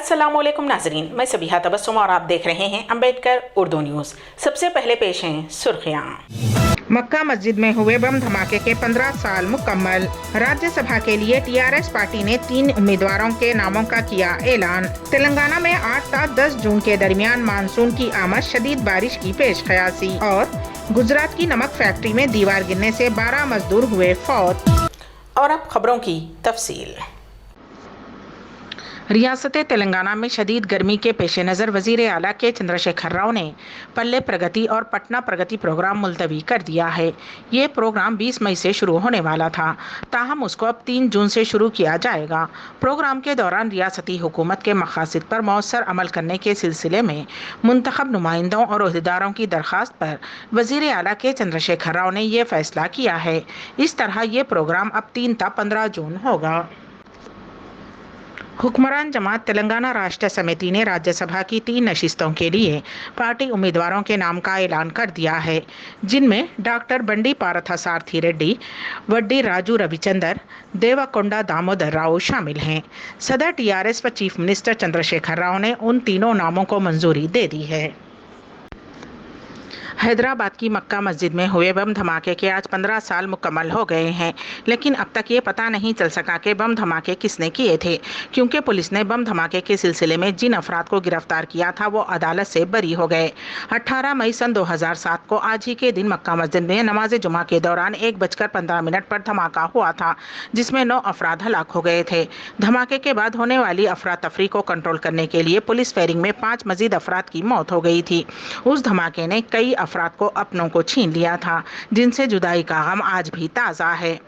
अस्सलामुअलैकुम नाजरीन, मैं सबीहा तबस्सुम और आप देख रहे हैं अम्बेडकर उर्दू न्यूज़। सबसे पहले पेश हैं सुर्खियां। मक्का मस्जिद में हुए बम धमाके के 15 साल मुकम्मल। राज्यसभा के लिए टीआरएस पार्टी ने 3 उम्मीदवारों के नामों का किया ऐलान। तेलंगाना में 8 से 10 जून के दरमियान मानसून की आमद, शदीद बारिश की पेश ख्यासी। और गुजरात की नमक फैक्ट्री में दीवार गिरने से 12 मजदूर हुए फौत। और अब खबरों की तफसील। रियासत तेलंगाना में शदीद गर्मी के पेश नज़र वज़ीर आला के चंद्रशेखर राव ने पल्ले प्रगति और पटना प्रगति प्रोग्राम मुलतवी कर दिया है। ये प्रोग्राम 20 मई से शुरू होने वाला था, ताहम उसको अब 3 जून से शुरू किया जाएगा। प्रोग्राम के दौरान रियासती हुकूमत के मकासद पर मौसर अमल करने के सिलसिले में मुंतखब नुमाइंदों और ओहदेदारों की दरख्वास्त पर वज़ीर आला के चंद्रशेखर राव ने यह फैसला किया है। इस तरह ये प्रोग्राम अब 3 से 15 जून होगा। हुक्मरान जमात तेलंगाना राष्ट्र समिति ने राज्यसभा की 3 नशिस्तों के लिए पार्टी उम्मीदवारों के नाम का ऐलान कर दिया है, जिनमें डॉक्टर बंडी पार्थसारथी रेड्डी, वड्डी राजू रविचंदर, देवकोंडा दामोदर राव शामिल हैं। सदर टीआरएस व चीफ मिनिस्टर चंद्रशेखर राव ने उन तीनों नामों को मंजूरी दे दी है। हैदराबाद की मक्का मस्जिद में हुए बम धमाके के आज 15 साल मुकम्मल हो गए हैं, लेकिन अब तक ये पता नहीं चल सका कि बम धमाके किसने किए थे, क्योंकि पुलिस ने बम धमाके के सिलसिले में जिन अफराद को गिरफ्तार किया था वो अदालत से बरी हो गए। 18 मई सन 2007 को आज ही के दिन मक्का मस्जिद में नमाज जुमा के दौरान 1:15 पर धमाका हुआ था, जिसमें 9 अफराद हलाक हो गए थे। धमाके के बाद होने वाली अफरा तफरी को कंट्रोल करने के लिए पुलिस फायरिंग में 5 मजीद अफराद की मौत हो गई थी। उस धमाके ने कई अफराद को अपनों को छीन लिया था, जिनसे जुदाई का गम आज भी ताज़ा है।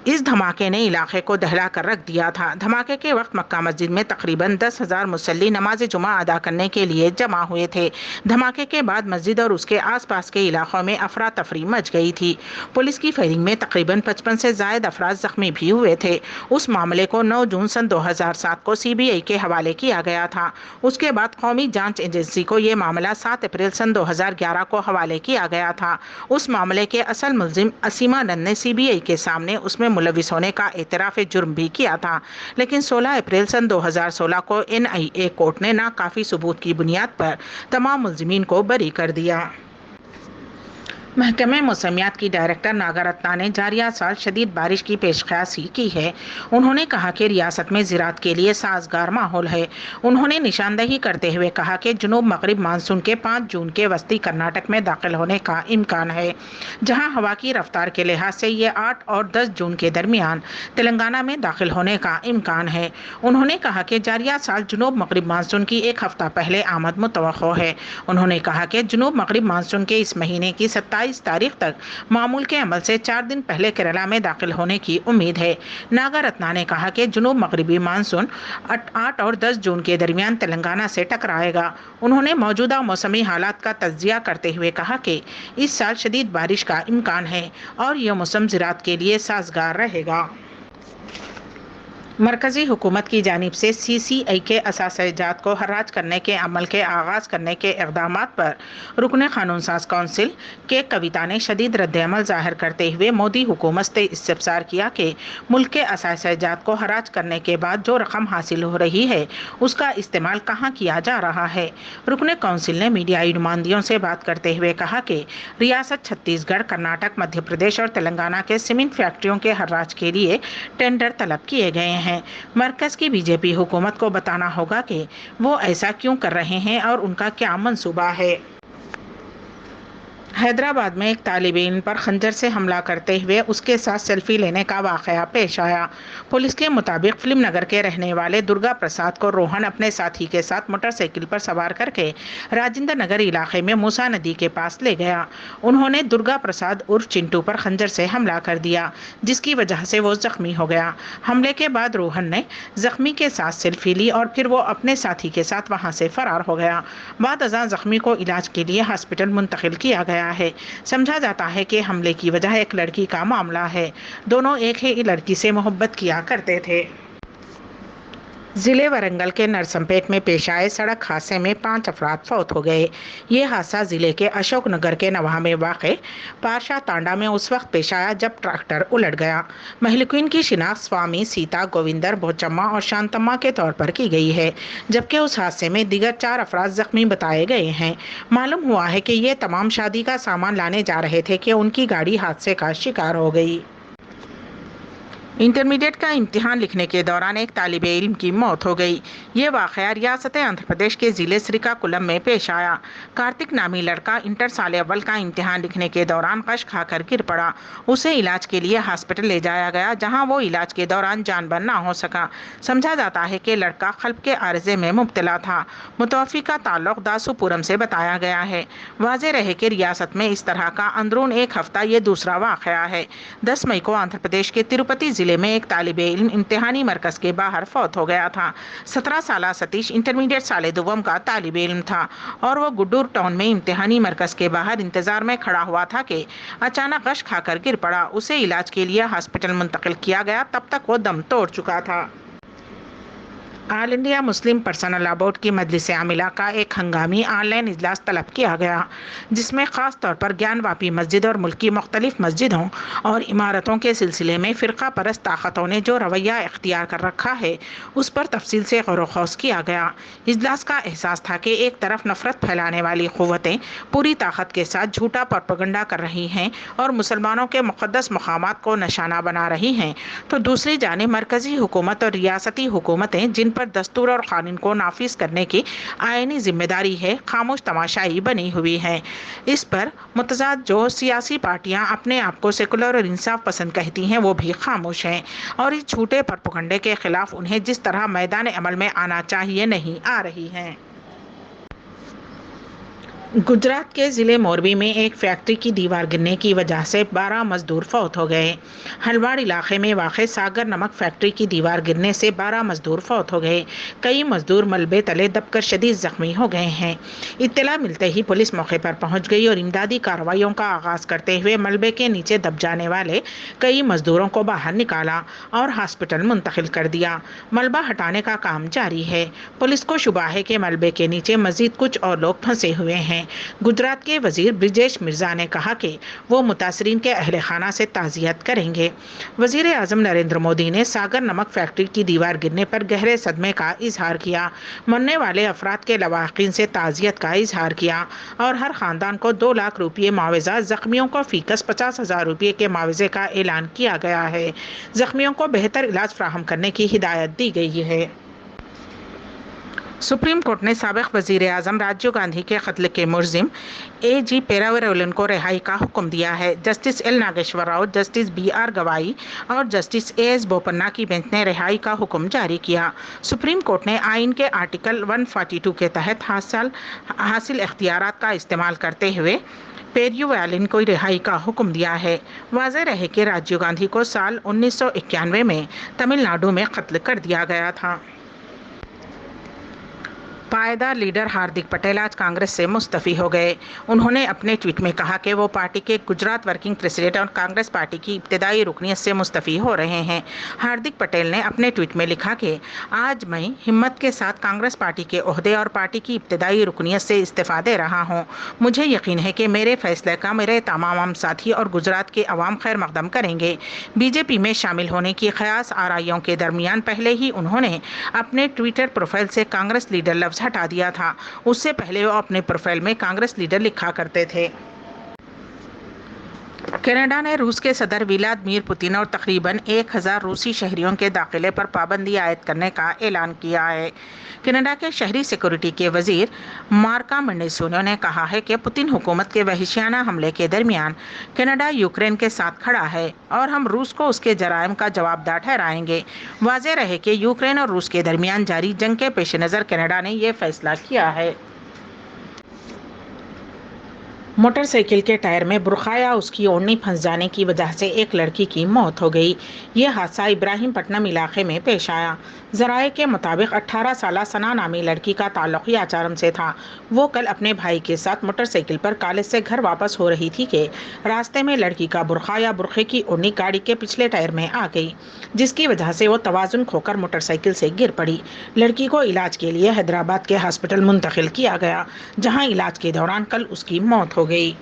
इस धमाके ने इलाके को दहला कर रख दिया था। धमाके के वक्त मक्का मस्जिद में तकरीबन 10,000 मुसल्ली नमाज जुमा अदा करने के लिए जमा हुए थे। धमाके के बाद मस्जिद और उसके आसपास के इलाकों में अफरा तफरी मच गई थी। पुलिस की फायरिंग में तकरीबन 55 से ज़ायद अफराद जख्मी भी हुए थे। उस मामले को 9 जून सन 2007 को CBI के हवाले किया गया था। उसके बाद कौमी जाँच एजेंसी को ये मामला 7 अप्रैल सन 2011 को हवाले किया गया था। उस मामले के असल मुल्जिम असीमा नंद ने CBI के सामने उसमें मुलविस होने का एतराफ़ जुर्म भी किया था, लेकिन 16 अप्रैल सन 2016 को NIA कोर्ट ने नाकाफी सबूत की बुनियाद पर तमाम मुल्जिमीन को बरी कर दिया। महकमे मौसमियात की डायरेक्टर नागारत्ना ने जारिया साल शदीद बारिश की पेशकशी की है। उन्होंने कहा कि रियासत में ज़राअत के लिए साजगार माहौल है। उन्होंने निशानदही करते हुए कहा कि जुनूब मगरिब मानसून के 5 जून के वस्ती कर्नाटक में दाखिल होने का इम्कान है, जहां हवा की रफ्तार के लिहाज से ये 8 और 10 जून के दरमियान तेलंगाना में दाखिल होने का इम्कान है। उन्होंने कहा कि जारिया साल जुनूब मगरिब मानसून की 1 हफ्ता पहले आमद मुतवक्को है। उन्होंने कहा कि जुनूब मगरिब मानसून के इस महीने की 27 तारीख तक मामूल के अमल से 4 दिन पहले केरला में दाखिल होने की उम्मीद है। नागारत्ना ने कहा कि जुनूब मगरिबी मानसून 8 और 10 जून के दरमियान तेलंगाना से टकराएगा। उन्होंने मौजूदा मौसमी हालात का तज्जिया करते हुए कहा कि इस साल शदीद बारिश का इम्कान है और यह मौसम ज़राअत के लिए साजगार रहेगा। मरकज़ी हुकूमत की जानिब से CCI के असासजात को हर्राज करने के अमल के आगाज़ करने के इक़दामात पर रुकन क़ानून साज कौंसिल के कविता ने शदीद रद्द-ए-अमल ज़ाहिर करते हुए मोदी हुकूमत से इस्तिफ़सार किया कि मुल्क के असासजात को हर्राज करने के बाद जो रकम हासिल हो रही है उसका इस्तेमाल कहाँ किया जा रहा है। रुकन कौंसिल ने मीडियाई नुमाइंदों से बात करते हुए कहा कि रियासत छत्तीसगढ़, कर्नाटक, मध्य प्रदेश और तेलंगाना के सीमेंट फैक्ट्रियों के हर्राज के लिए टेंडर तलब किए गए हैं। मरकज की बीजेपी हुकूमत को बताना होगा कि वो ऐसा क्यों कर रहे हैं और उनका क्या मंसूबा है। हैदराबाद में एक तालिबे इल्म पर खंजर से हमला करते हुए उसके साथ सेल्फी लेने का वाक़या पेश आया। पुलिस के मुताबिक फिल्म नगर के रहने वाले दुर्गा प्रसाद को रोहन अपने साथी के साथ मोटरसाइकिल पर सवार करके राजेंद्र नगर इलाके में मूसा नदी के पास ले गया। उन्होंने दुर्गा प्रसाद उर्फ चिंटू पर खंजर से हमला कर दिया, जिसकी वजह से वो जख्मी हो गया। हमले के बाद रोहन ने जख्मी के साथ सेल्फी ली और फिर वो अपने साथी के साथ वहाँ से फरार हो गया। बाद अज़ां जख्मी को इलाज के लिए हॉस्पिटल मुंतकिल किया गया है। समझा जाता है कि हमले की वजह एक लड़की का मामला है। दोनों एक ही लड़की से मोहब्बत किया करते थे। ضلع ورنگل کے نرسمپیٹ میں پیش آئے سڑک حادثے میں 5 افراد فوت ہو گئے۔ یہ حادثہ ضلع کے اشوک نگر کے نواح میں واقع پارشا تانڈا میں اس وقت پیش آیا جب ٹریکٹر الٹ گیا۔ مہلوکین کی شناخت سوامی سیتا گووندر بوچما اور شانتما کے طور پر کی گئی ہے، جبکہ اس حادثے میں دیگر 4 افراد زخمی بتائے گئے ہیں۔ معلوم ہوا ہے کہ یہ تمام شادی کا سامان لانے جا رہے تھے کہ ان کی گاڑی حادثے کا شکار ہو گئی۔ انٹرمیڈیٹ کا امتحان لکھنے کے دوران ایک طالب علم کی موت ہو گئی۔ یہ واقعہ ریاست آندھرا پردیش کے ضلع سریکاکولم میں پیش آیا۔ کارتک نامی لڑکا انٹر سال اول کا امتحان لکھنے کے دوران غش کھا کر گر پڑا۔ اسے علاج کے لیے ہاسپٹل لے جایا گیا، جہاں وہ علاج کے دوران جان بر نہ ہو سکا۔ سمجھا جاتا ہے کہ لڑکا قلب کے عارضے میں مبتلا تھا۔ متوفی کا تعلق داسو پورم سے بتایا گیا ہے۔ واضح رہے کہ ریاست میں اس طرح کا اندرون ایک ہفتہ یہ دوسرا واقعہ ہے۔ 10 مئی کو آندھرا پردیش کے تروپتی ضلع میں ایک طالب علم امتحانی مرکز کے باہر فوت ہو گیا تھا۔ 17 سالہ ستیش انٹرمیڈیٹ سال دوم کا طالب علم تھا اور وہ گڈور ٹاؤن میں امتحانی مرکز کے باہر انتظار میں کھڑا ہوا تھا کہ اچانک غش کھا کر گر پڑا۔ اسے علاج کے لیے ہاسپٹل منتقل کیا گیا، تب تک وہ دم توڑ چکا تھا۔ All India Muslim Personal Law Board کی مجلس عاملہ کا ایک ہنگامی آن لائن اجلاس طلب کیا گیا، جس میں خاص طور پر گیان واپی مسجد اور ملک کی مختلف مسجدوں اور عمارتوں کے سلسلے میں فرقہ پرست طاقتوں نے جو رویہ اختیار کر رکھا ہے اس پر تفصیل سے غور و خوض کیا گیا۔ اجلاس کا احساس تھا کہ ایک طرف نفرت پھیلانے والی قوتیں پوری طاقت کے ساتھ جھوٹا پروپیگنڈا کر رہی ہیں اور مسلمانوں کے مقدس مقامات کو نشانہ بنا رہی ہیں، تو دوسری جانب مرکزی حکومت اور ریاستی حکومتیں جن پر دستور اور قانون کو نافذ کرنے کی آئینی ذمہ داری ہے، خاموش تماشائی بنی ہوئی ہیں۔ اس پر متضاد جو سیاسی پارٹیاں اپنے آپ کو سیکولر اور انصاف پسند کہتی ہیں وہ بھی خاموش ہیں، اور اس جھوٹے پروپیگنڈے کے خلاف انہیں جس طرح میدان عمل میں آنا چاہیے نہیں آ رہی ہیں۔ گجرات کے ضلع موربی میں ایک فیکٹری کی دیوار گرنے کی وجہ سے 12 مزدور فوت ہو گئے۔ ہلواڑ علاقے میں واقع ساگر نمک فیکٹری کی دیوار گرنے سے 12 مزدور فوت ہو گئے۔ کئی مزدور ملبے تلے دب کر شدید زخمی ہو گئے ہیں۔ اطلاع ملتے ہی پولیس موقع پر پہنچ گئی اور امدادی کارروائیوں کا آغاز کرتے ہوئے ملبے کے نیچے دب جانے والے کئی مزدوروں کو باہر نکالا اور ہاسپٹل منتقل کر دیا۔ ملبہ ہٹانے کا کام جاری ہے۔ پولیس کو شبہ ہے کہ ملبے کے نیچے مزید کچھ اور لوگ پھنسے ہوئے ہیں۔ گجرات کے وزیر برجیش مرزا نے کہا کہ وہ متاثرین کے اہل خانہ سے تعزیت کریں گے۔ وزیر اعظم نریندر مودی نے ساگر نمک فیکٹری کی دیوار گرنے پر گہرے صدمے کا اظہار کیا، مرنے والے افراد کے لواحقین سے تعزیت کا اظہار کیا اور ہر خاندان کو 2 لاکھ روپے معاوضہ، زخمیوں کو فی کس 50,000 روپے کے معاوضے کا اعلان کیا گیا ہے۔ زخمیوں کو بہتر علاج فراہم کرنے کی ہدایت دی گئی ہے۔ سپریم کورٹ نے سابق وزیر اعظم راجیو گاندھی کے قتل کے ملزم اے جی پیراویرولن کو رہائی کا حکم دیا ہے۔ Justice L Nageswara Rao, justice B R Gavai اور جسٹس اے ایس بوپنا کی بینچ نے رہائی کا حکم جاری کیا۔ سپریم کورٹ نے آئین کے آرٹیکل 142 کے تحت حاصل اختیارات کا استعمال کرتے ہوئے پیریویرولن کو رہائی کا حکم دیا ہے۔ واضح رہے کہ راجیو گاندھی کو سال 1991 میں تمل ناڈو میں قتل کر دیا گیا تھا۔ پائیدار لیڈر ہاردک پٹیل آج کانگریس سے مستعفی ہو گئے۔ انہوں نے اپنے ٹویٹ میں کہا کہ وہ پارٹی کے گجرات ورکنگ پریزیڈنٹ اور کانگریس پارٹی کی ابتدائی رکنیت سے مستعفی ہو رہے ہیں۔ ہاردک پٹیل نے اپنے ٹویٹ میں لکھا کہ آج میں ہمت کے ساتھ کانگریس پارٹی کے عہدے اور پارٹی کی ابتدائی رکنیت سے استعفیٰ دے رہا ہوں۔ مجھے یقین ہے کہ میرے فیصلے کا میرے تمام ساتھی اور گجرات کے عوام خیر مقدم کریں گے۔ بی جے پی میں شامل ہونے کی خیاس آرائیوں کے درمیان پہلے ہی انہوں نے اپنے ٹویٹر پروفائل سے کانگریس لیڈر لفظ ہٹا دیا تھا۔ اس سے پہلے وہ اپنے پروفائل میں کانگریس لیڈر لکھا کرتے تھے۔ کینیڈا نے روس کے صدر ولادیمیر پوتن اور تقریباً 1000 روسی شہریوں کے داخلے پر پابندی عائد کرنے کا اعلان کیا ہے۔ کینیڈا کے شہری سیکورٹی کے وزیر مارکا منڈیسونو نے کہا ہے کہ پوتن حکومت کے وحشیانہ حملے کے درمیان کینیڈا یوکرین کے ساتھ کھڑا ہے اور ہم روس کو اس کے جرائم کا جواب دہ ٹھہرائیں گے۔ واضح رہے کہ یوکرین اور روس کے درمیان جاری جنگ کے پیش نظر کینیڈا نے یہ فیصلہ کیا ہے۔ मोटर साइकिल के टायर में बुरखा या उसकी ओढ़नी फंस जाने की वजह से एक लड़की की मौत हो गई। ये हादसा इब्राहिमपट्टनम इलाके में पेश आया। जराये के मुताबिक 18 साला सना नामी लड़की का ताल्लुक याचारम से था। वो कल अपने भाई के साथ मोटरसाइकिल पर कॉलेज से घर वापस हो रही थी कि रास्ते में लड़की का बुरखा या बुरखे की ओढ़नी गाड़ी के पिछले टायर में आ गई, जिसकी वजह से वो तवाजुन खोकर मोटरसाइकिल से गिर पड़ी। लड़की को इलाज के लिए हैदराबाद के हॉस्पिटल मुंतकिल किया गया, जहां इलाज के दौरान कल उसकी मौत हो गई।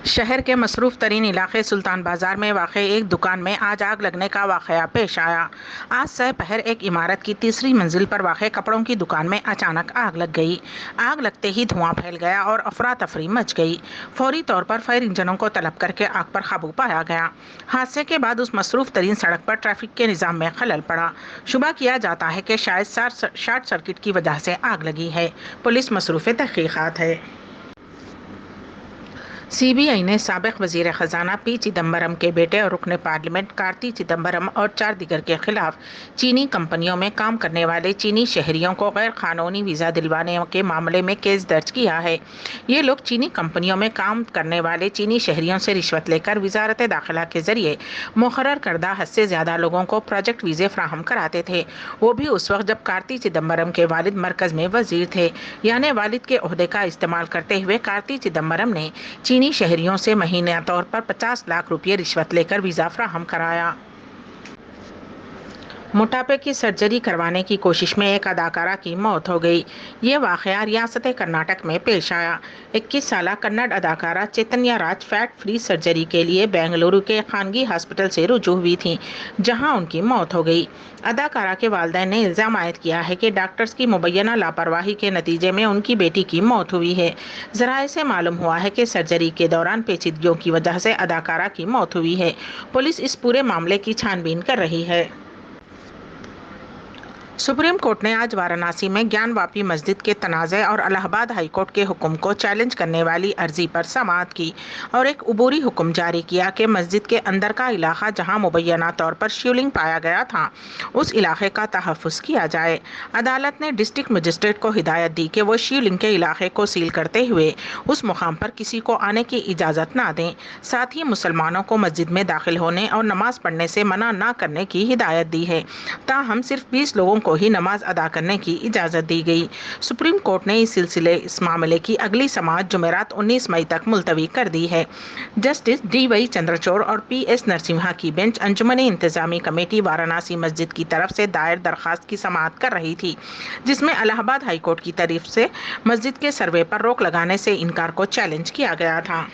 शहर के मसरूफ तरीन इलाके सुल्तान बाजार में वाक़ एक दुकान में आज आग लगने का वाक़या पेश आया। आज सहपहर एक इमारत की तीसरी मंजिल पर वाक़ कपड़ों की दुकान में अचानक आग लग गई। आग लगते ही धुआं फैल गया और अफरा तफरी मच गई। फौरी तौर पर फायर इंजनों को तलब करके आग पर काबू पाया गया। हादसे के बाद उस मसरूफ तरीन सड़क पर ट्रैफिक के निज़ाम में खलल पड़ा। शुबा किया जाता है कि शायद शॉर्ट सर्किट की वजह से आग लगी है। पुलिस मसरूफ़ तहक़ीक़ात है। सीबीआई ने साबिक वज़ीर ख़जाना पी चिदम्बरम के बेटे और रुकन पार्लियामेंट कार्ति चिदम्बरम और 4 दीगर के खिलाफ चीनी कंपनियों में काम करने वाले चीनी शहरियों को गैर कानूनी वीज़ा दिलवाने के मामले में केस दर्ज किया है। ये लोग चीनी कंपनियों में काम करने वाले चीनी शहरियों से रिश्वत लेकर वजारत दाखिला के ज़रिए मुकर्रर करदा हद से ज़्यादा लोगों को प्रोजेक्ट वीज़े फ्राहम कराते थे। वो भी उस वक्त जब कार्ति चिदम्बरम के वालिद मरकज़ में वज़ीर थे। यानी वालिद के ओहदे का इस्तेमाल करते हुए कार्ति चिदम्बरम ने चीनी शहरियों से महीने तौर पर 50 लाख रुपये रिश्वत लेकर वीज़ा फ्राहम कराया। मोटापे की सर्जरी करवाने की कोशिश में एक अदाकारा की मौत हो गई। ये वाक़या रियासत कर्नाटक में पेश आया। 21 साला कन्नड़ अदाकारा चैतन्या राज फैट फ्री सर्जरी के लिए बेंगलुरु के खानगी हॉस्पिटल से रुजू हुई थी, जहां उनकी मौत हो गई। अदाकारा के वालिदैन ने इल्ज़ाम आयद किया है कि डॉक्टर्स की मुबैना लापरवाही के नतीजे में उनकी बेटी की मौत हुई है। ज़राए से मालूम हुआ है कि सर्जरी के दौरान पेचीदगियों की वजह से अदाकारा की मौत हुई है। पुलिस इस पूरे मामले की छानबीन कर रही है। सुप्रीम कोर्ट ने आज वाराणसी में ज्ञानवापी मस्जिद के तनाज़े और इलाहाबाद हाई कोर्ट के हुक्म को चैलेंज करने वाली अर्जी पर समाअत की और एक अबूरी हुक्म जारी किया कि मस्जिद के अंदर का इलाका जहां मुबैना तौर पर शिवलिंग पाया गया था, उस इलाके का तहफ़्फ़ुज़ किया जाए। अदालत ने डिस्ट्रिक्ट मजिस्ट्रेट को हिदायत दी कि वो शिवलिंग के इलाके को सील करते हुए उस मुकाम पर किसी को आने की इजाज़त ना दें। साथ ही मुसलमानों को मस्जिद में दाखिल होने और नमाज पढ़ने से मना ना करने की हिदायत दी है। ताहम सिर्फ 20 लोगों को ही नमाज अदा करने की इजाज़त दी गई। सुप्रीम कोर्ट ने इस मामले की अगली समाअत जुमेरात 19 मई तक मुलतवी कर दी है। जस्टिस DY चंद्रचूड़ और PS नरसिम्हा की बेंच अंजुमन इंतजामी कमेटी वाराणसी मस्जिद की तरफ से दायर दरखास्त की समाअत कर रही थी, जिसमें इलाहाबाद हाई कोर्ट की तरफ से मस्जिद के सर्वे पर रोक लगाने से इनकार को चैलेंज किया गया था।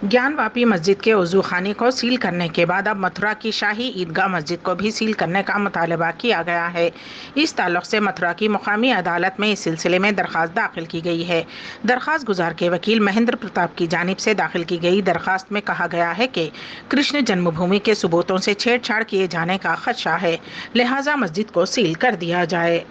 ज्ञानवापी मस्जिद के वज़ू खाने को सील करने के बाद अब मथुरा की शाही ईदगाह मस्जिद को भी सील करने का मुतालबा किया गया है। इस ताल्लुक़ से मथुरा की मुकामी अदालत में इस सिलसिले में दरख्वास्त दाखिल की गई है। दरख्वास्त गुजार के वकील महेंद्र प्रताप की जानिब से दाखिल की गई दरख्वास्त में कहा गया है कि कृष्ण जन्मभूमि के सबूतों से छेड़छाड़ किए जाने का खदशा है, लिहाजा मस्जिद को सील कर दिया जाए।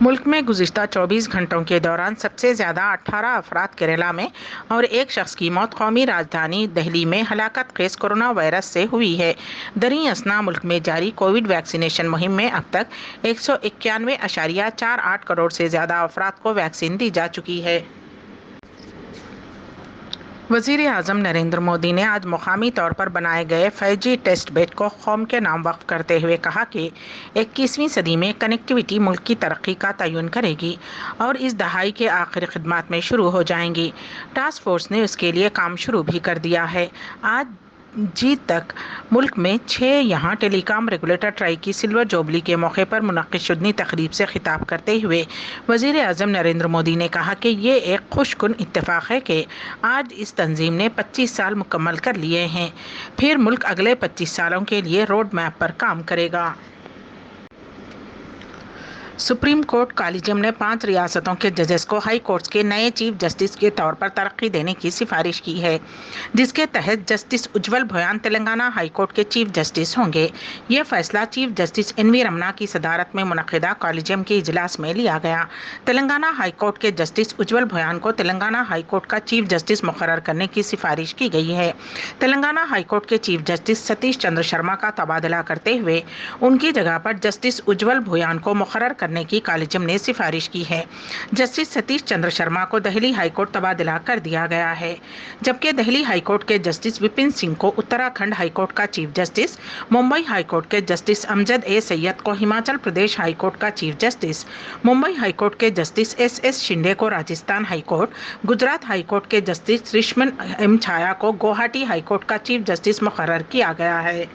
मुल्क में गुज़िश्ता 24 घंटों के दौरान सबसे ज़्यादा 18 अफराद केरला में और एक शख्स की मौत कौमी राजधानी दिल्ली में हलाकत खेज़ कोरोना वायरस से हुई है। दरी असना मुल्क में जारी कोविड वैक्सीनेशन मुहिम में अब तक 191.48 करोड़ से ज़्यादा अफराद को वैक्सीन दी जा चुकी है। वज़ीर आज़म नरेंद्र मोदी ने आज मुकामी तौर पर बनाए गए 5G टेस्ट बेड को कौम के नाम वक्फ करते हुए कहा कि 21वीं सदी में कनेक्टिविटी मुल्क की तरक्की का तयन करेगी और इस दहाई के आखिरी खिदमत में शुरू हो जाएंगी। टास्क फोर्स ने उसके लिए काम शुरू भी कर दिया है। आज जीत तक मुल्क में 6 यहाँ टेलीकॉम रेगुलेटर ट्राई की सिल्वर जोबली के मौके पर मुनक़्क़िद शुदनी तकरीब से खिताब करते हुए वज़ीर आज़म नरेंद्र मोदी ने कहा कि ये एक खुशकुन इत्तेफाक है कि आज इस तंजीम ने 25 साल मुकम्मल कर लिए हैं। फिर मुल्क अगले 25 सालों के लिए रोड मैप पर काम करेगा। सुप्रीम कोर्ट कॉलेजियम ने 5 रियासतों के जजेस को हाई कोर्ट्स के नए चीफ जस्टिस के तौर पर तरक्की देने की सिफारिश की है, जिसके तहत जस्टिस उज्ज्वल भोयान तेलंगाना हाई कोर्ट के चीफ जस्टिस होंगे। ये फैसला चीफ जस्टिस NV रमना की सदारत में मुनक़्क़िदा कॉलेजियम के इजलास में लिया गया। तेलंगाना हाई कोर्ट के जस्टिस उज्ज्वल भोयान को तेलंगाना हाई कोर्ट का चीफ जस्टिस मुकर्रर करने की सिफारिश की गई है। तेलंगाना हाई कोर्ट के चीफ जस्टिस सतीश चंद्र शर्मा का तबादला करते हुए उनकी जगह पर जस्टिस उज्ज्वल भोयान को मुकर्रर کرنے کی کالجم نے سفارش کی ہے۔ جسٹس ستیش چندر شرما کو دہلی ہائی کورٹ تبادلہ کر دیا گیا ہے، جبکہ دہلی ہائی کورٹ کے جسٹس وپن سنگھ کو اتراکھنڈ ہائی کورٹ کا chief justice, Mumbai high court کے جسٹس امجد اے سید کو ہماچل پردیش ہائی کورٹ کا chief justice, Mumbai high court کے جسٹس ایس ایس شنڈے کو Rajasthan high court, Gujarat high court کے جسٹس رشمن ایم چھایا کو گوہاٹی ہائی کورٹ کا چیف جسٹس مقرر کیا گیا ہے۔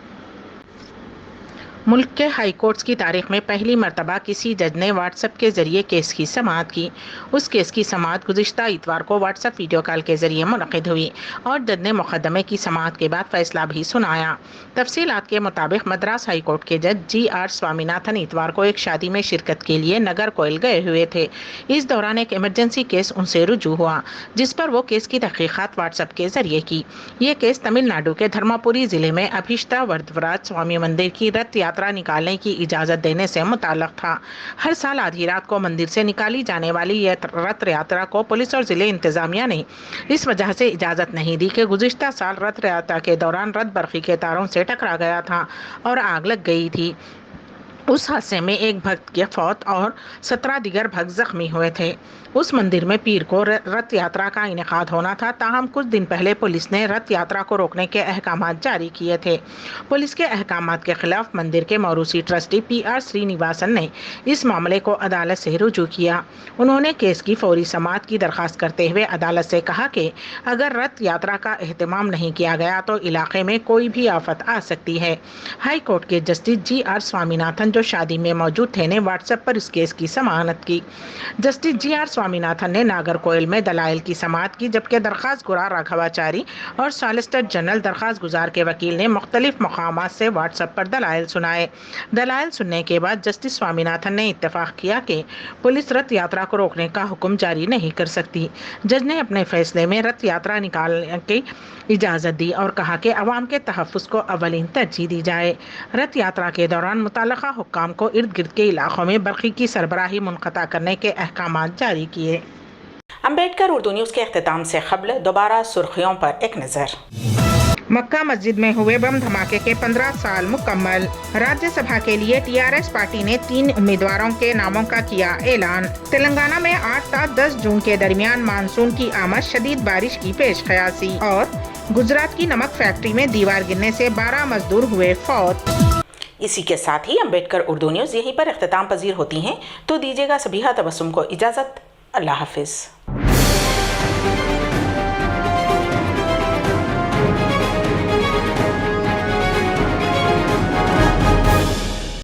ملک کے ہائی کورٹس کی تاریخ میں پہلی مرتبہ کسی جج نے واٹس ایپ کے ذریعے کیس کی سماعت کی۔ اس کیس کی سماعت گزشتہ اتوار کو واٹس ایپ ویڈیو کال کے ذریعے منعقد ہوئی اور جج نے مقدمے کی سماعت کے بعد فیصلہ بھی سنایا۔ تفصیلات کے مطابق مدراس ہائی کورٹ کے جج جی آر سوامی ناتھن اتوار کو ایک شادی میں شرکت کے لیے نگر کوئل گئے ہوئے تھے۔ اس دوران ایک ایمرجنسی کیس ان سے رجوع ہوا، جس پر وہ کیس کی تحقیقات واٹس ایپ کے ذریعے کی۔ یہ کیس تمل ناڈو کے دھرماپوری ضلع میں ابھیشتا وردوراج سوامی مندر کی رتھ یاترا نکالنے کی اجازت دینے سے متعلق تھا۔ ہر سال آدھی رات کو مندر سے نکالی جانے والی یہ رتھ یاترا کو پولیس اور ضلع انتظامیہ نے اس وجہ سے اجازت نہیں دی کہ گزشتہ سال رتھ یاترا کے دوران رتھ برقی کے تاروں سے ٹکرا گیا تھا اور آگ لگ گئی تھی۔ اس حادثے میں ایک بھکت کی فوت اور 17 دیگر بھکت زخمی ہوئے تھے۔ اس مندر میں پیر کو رتھ یاترا کا انعقاد ہونا تھا، تاہم کچھ دن پہلے پولیس نے رتھ یاترا کو روکنے کے احکامات جاری کیے تھے۔ پولیس کے احکامات کے خلاف مندر کے موروثی ٹرسٹی پی آر سری نواسن نے اس معاملے کو عدالت سے رجوع کیا۔ انہوں نے کیس کی فوری سماعت کی درخواست کرتے ہوئے عدالت سے کہا کہ اگر رتھ یاترا کا اہتمام نہیں کیا گیا تو علاقے میں کوئی بھی آفت آ سکتی ہے۔ ہائی کورٹ کے justice G R Swaminathan جو شادی میں موجود تھے نے واٹس ایپ پر اس کیس کی سماعت کی۔ Justice G R Swaminathan نے ناگر کوئل میں دلائل کی سماعت کی، جبکہ درخواست گزار راگھواچاری اور سالیسیٹر جنرل درخواست گزار کے وکیل نے مختلف مقامات سے واٹس ایپ پر دلائل سنائے۔ دلائل سننے کے بعد جسٹس سوامی ناتھن نے اتفاق کیا کہ پولیس رتھ یاترا کو روکنے کا حکم جاری نہیں کر سکتی۔ جج نے اپنے فیصلے میں رتھ یاترا نکالنے کی اجازت دی اور کہا کہ عوام کے تحفظ کو اولین ترجیح دی جائے۔ رتھ یاترا کے دوران متعلقہ حکام کو ارد گرد کے علاقوں میں برقی کی سربراہی منقطع کرنے کے احکامات جاری کیے۔ امبیڈکر اردو نیوز کے اختتام سے قبل دوبارہ سرخیوں پر ایک نظر۔ مکہ مسجد میں ہوئے بم دھماکے کے 15 سال مکمل۔ راجیہ سبھا کے لیے ٹی آر ایس پارٹی نے 3 امیدواروں کے ناموں کا کیا اعلان۔ تلنگانہ میں 8 تا 10 جون کے درمیان مانسون کی آمد، شدید بارش کی پیش قیاسی۔ اور گجرات کی نمک فیکٹری میں دیوار گرنے سے 12 مزدور ہوئے فوت۔ اسی کے ساتھ ہی امبیڈکر اردو نیوز یہیں پر اختتام پذیر ہوتی ہیں، تو دیجیے گا سبیحہ تبسم کو اجازت۔ اللہ حافظ۔